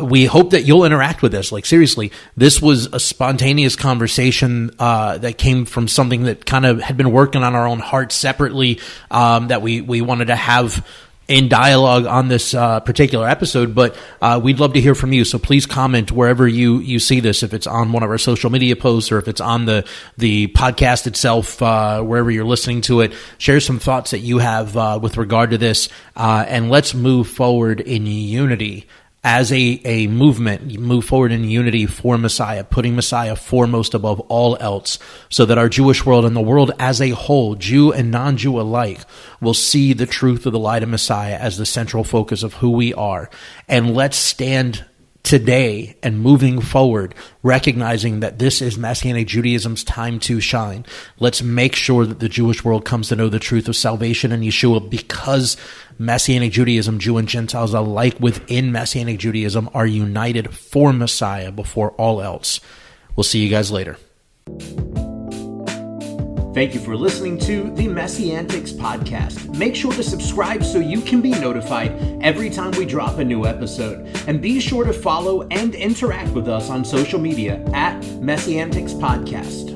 we hope that you'll interact with us. Like, seriously, this was a spontaneous conversation that came from something that kind of had been working on our own hearts separately, that we wanted to have in dialogue on this particular episode, but we'd love to hear from you. So please comment wherever you see this, if it's on one of our social media posts or if it's on the podcast itself, wherever you're listening to it. Share some thoughts that you have with regard to this, and let's move forward in unity as a movement, you move forward in unity for Messiah, putting Messiah foremost above all else, so that our Jewish world and the world as a whole, Jew and non-Jew alike, will see the truth of the light of Messiah as the central focus of who we are. And let's stand today and moving forward, recognizing that this is Messianic Judaism's time to shine. Let's make sure that the Jewish world comes to know the truth of salvation in Yeshua, because Messianic Judaism, Jew and Gentiles alike within Messianic Judaism, are united for Messiah before all else. We'll see you guys later. Thank you for listening to the MessianTics podcast. Make sure to subscribe so you can be notified every time we drop a new episode. And be sure to follow and interact with us on social media at MessianTics Podcast.